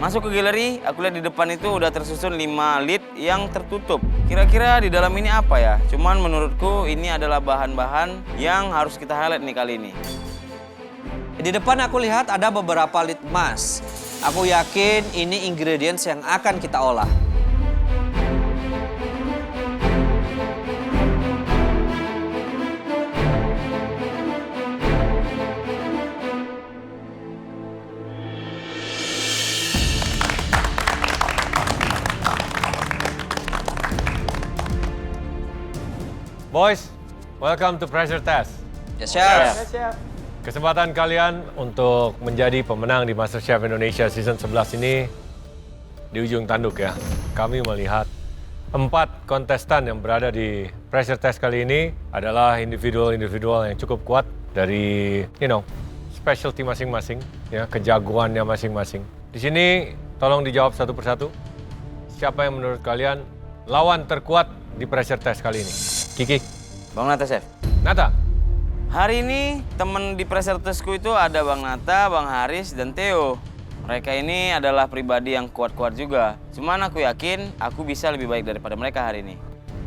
Masuk ke galeri, aku lihat di depan itu udah tersusun 5 lid yang tertutup. Kira-kira di dalam ini apa ya? Cuman menurutku ini adalah bahan-bahan yang harus kita highlight nih kali ini. Di depan aku lihat ada beberapa lid emas. Aku yakin ini ingredients yang akan kita olah. Boys, welcome to Pressure Test. Yes, Chef. Kesempatan kalian untuk menjadi pemenang di MasterChef Indonesia Season 11 ini di ujung tanduk ya. Kami melihat 4 kontestan yang berada di Pressure Test kali ini adalah individual yang cukup kuat dari, specialty masing-masing, ya, kejagoannya masing-masing. Di sini tolong dijawab satu persatu. Siapa yang menurut kalian lawan terkuat di Pressure Test kali ini? Kiki. Bang Nata, Chef. Nata. Hari ini temen di pressure testku itu ada Bang Nata, Bang Haris, dan Theo. Mereka ini adalah pribadi yang kuat-kuat juga. Cuman aku yakin aku bisa lebih baik daripada mereka hari ini.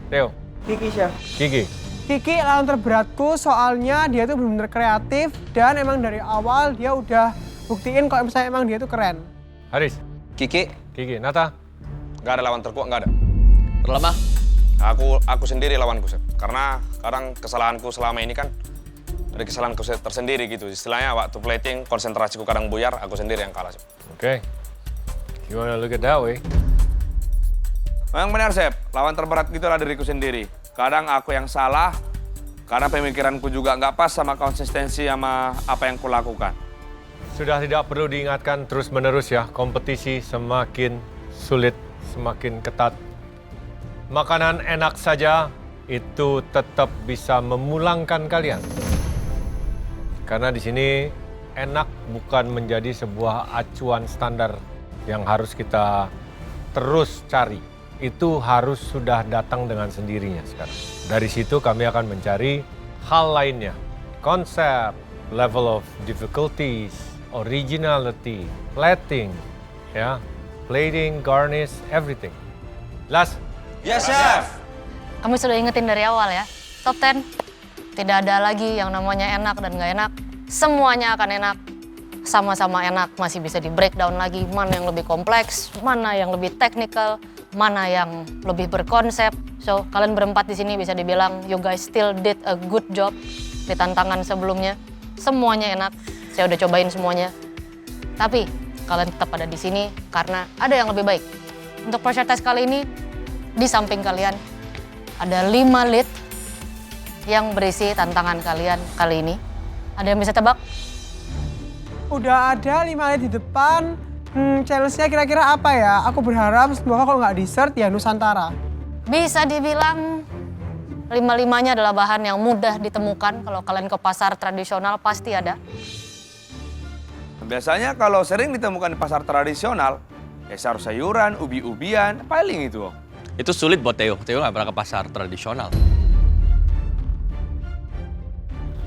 Theo. Kiki, Chef. Kiki. Kiki lawan terberatku soalnya dia tuh benar-benar kreatif dan emang dari awal dia udah buktiin kalau misalnya emang dia tuh keren. Haris. Kiki. Kiki. Nata. Nggak ada lawan terkuat, nggak ada. Terlemah. Aku sendiri lawanku, Chef. Karena kadang kesalahanku selama ini kan dari kesalahanku tersendiri gitu. Istilahnya waktu plating, konsentrasiku kadang buyar, aku sendiri yang kalah, Chef. Okay. You wanna look at that way? Memang benar, Chef. Lawan terberat gitu lah diriku sendiri. Kadang aku yang salah, karena pemikiranku juga nggak pas sama konsistensi sama apa yang kulakukan. Sudah tidak perlu diingatkan terus-menerus ya, kompetisi semakin sulit, semakin ketat. Makanan enak saja itu tetap bisa memulangkan kalian. Karena di sini enak bukan menjadi sebuah acuan standar yang harus kita terus cari. Itu harus sudah datang dengan sendirinya sekarang. Dari situ kami akan mencari hal lainnya. Konsep, level of difficulties, originality, plating, ya, plating, garnish, everything. Last. Yes, Chef. Kami sudah ingetin dari awal ya, top 10 tidak ada lagi yang namanya enak dan nggak enak. Semuanya akan enak, sama-sama enak, masih bisa di breakdown lagi mana yang lebih kompleks, mana yang lebih technical, mana yang lebih berkonsep. So kalian berempat di sini bisa dibilang you guys still did a good job di tantangan sebelumnya. Semuanya enak, saya udah cobain semuanya. Tapi kalian tetap ada di sini karena ada yang lebih baik. Untuk pressure test kali ini, di samping kalian ada 5 lid yang berisi tantangan kalian kali ini. Ada yang bisa tebak? Udah ada 5 lid di depan. Challenge-nya kira-kira apa ya? Aku berharap semoga kalau nggak dessert ya Nusantara. Bisa dibilang 5-5-nya adalah bahan yang mudah ditemukan. Kalau kalian ke pasar tradisional pasti ada. Biasanya kalau sering ditemukan di pasar tradisional, ya sayur-sayuran, ubi-ubian, paling itu. Itu sulit buat Theo. Theo nggak pernah ke pasar tradisional.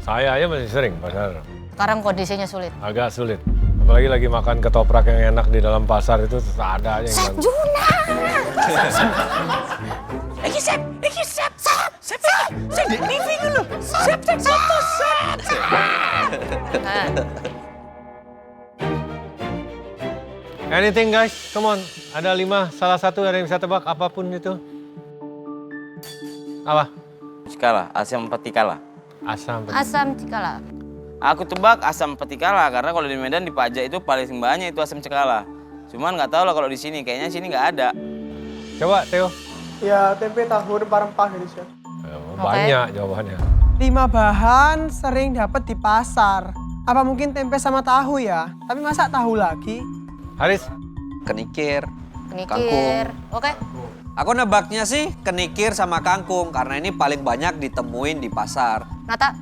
Saya aja masih sering pasar. Sekarang kondisinya sulit. Agak sulit. Apalagi lagi makan ketoprak yang enak di dalam pasar itu ada aja yang Juna! Anything guys, come on. Ada 5, salah satu ada yang bisa tebak apapun itu. Apa? Cikala, asam petikala. Asam. Asam cikala. Aku tebak asam petikala karena kalau di Medan di Pajak itu paling banyak itu asam cikala. Cuman nggak tahu lah kalau di sini, kayaknya sini nggak ada. Coba Theo. Ya tempe tahu rempah-rempah gitu, Chef. Banyak jawabannya. 5 bahan sering dapat di pasar. Apa mungkin tempe sama tahu ya? Tapi masa tahu lagi? Haris. Kenikir. Kenikir. Oke. Aku nebaknya sih kenikir sama kangkung karena ini paling banyak ditemuin di pasar. Nata.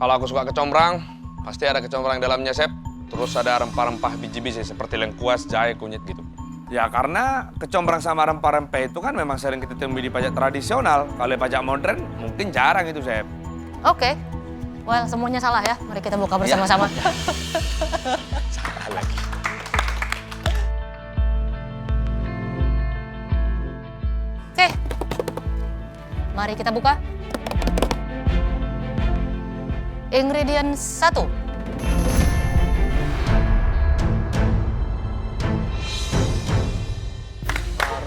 Kalau aku suka kecombrang, pasti ada kecombrang dalamnya, Chef. Terus ada rempah-rempah biji-biji seperti lengkuas, jahe, kunyit gitu. Ya karena kecombrang sama rempah-rempah itu kan memang sering kita temui di pajak tradisional. Kalau pajak modern mungkin jarang itu, Chef. Oke. Well, semuanya salah ya. Mari kita buka bersama-sama. Salah lagi. Mari kita buka. Ingredient 1.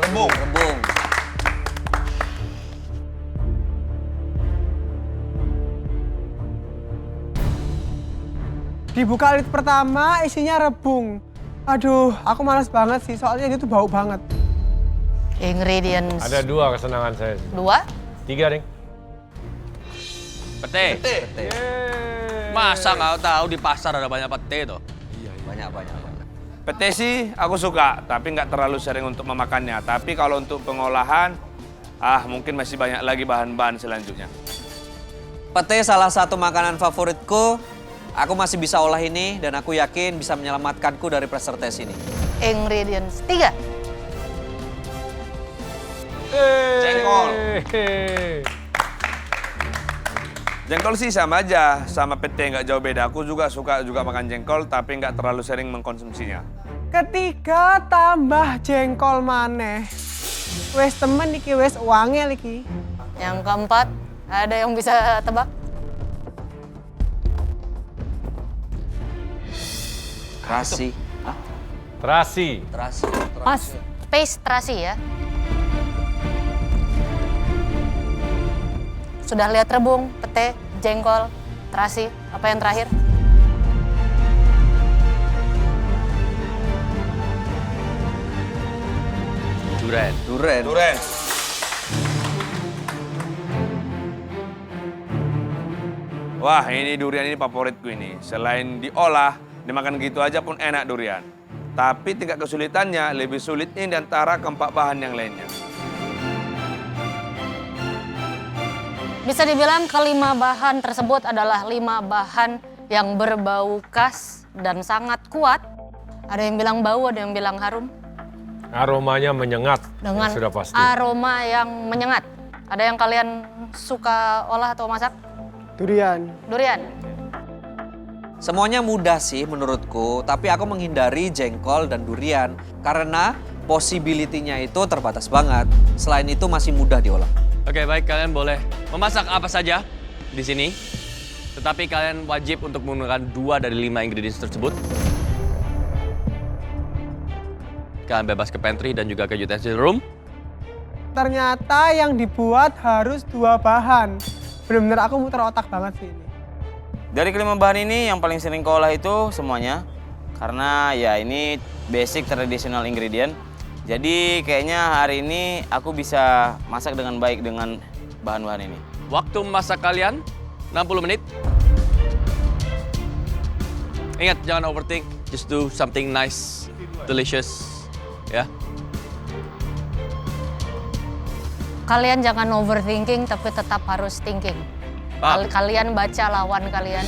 Rebung. Dibuka lid pertama, isinya rebung. Aduh, aku malas banget sih, soalnya itu bau banget. Ingredient Ada 2 kesenangan saya. 2. 3, Ding. Pete. Masa nggak tahu di pasar ada banyak pete tuh? Banyak. Pete sih aku suka, tapi nggak terlalu sering untuk memakannya. Tapi kalau untuk pengolahan, mungkin masih banyak lagi bahan-bahan selanjutnya. Pete salah satu makanan favoritku. Aku masih bisa olah ini dan aku yakin bisa menyelamatkanku dari pressure test ini. Ingredient 3. Jengkol. Jengkol sih sama aja, sama pete nggak jauh beda. Aku juga suka makan jengkol, tapi nggak terlalu sering mengkonsumsinya. Ketiga tambah jengkol maneh. Wes temen iki wes wangel iki. Yang keempat, ada yang bisa tebak? Terasi. Mas, paste terasi ya. Sudah lihat rebung, pete, jengkol, terasi. Apa yang terakhir? Duren. Duren. Wah, ini durian ini favoritku ini. Selain diolah, dimakan gitu aja pun enak durian. Tapi tingkat kesulitannya lebih sulit ini di antara keempat bahan yang lainnya. Bisa dibilang kelima bahan tersebut adalah 5 bahan yang berbau khas dan sangat kuat. Ada yang bilang bau, ada yang bilang harum. Aromanya menyengat. Dengan Sudah pasti. aroma yang menyengat. Ada yang kalian suka olah atau masak? Durian. Durian. Semuanya mudah sih menurutku, tapi aku menghindari jengkol dan durian karena possibility-nya itu terbatas banget. Selain itu masih mudah diolah. Oke, baik, kalian boleh memasak apa saja di sini. Tetapi kalian wajib untuk menggunakan 2 dari 5 ingredients tersebut. Kalian bebas ke pantry dan juga ke utensil room. Ternyata yang dibuat harus 2 bahan. Bener-bener aku muter otak banget sih ini. Dari kelima bahan ini yang paling sering kau olah itu semuanya. Karena ya ini basic traditional ingredient. Jadi kayaknya hari ini aku bisa masak dengan baik dengan bahan-bahan ini. Waktu memasak kalian 60 menit. Ingat, jangan overthink. Just do something nice, delicious. Ya. Kalian jangan overthinking tapi tetap harus thinking. Paham? Kalian baca lawan kalian.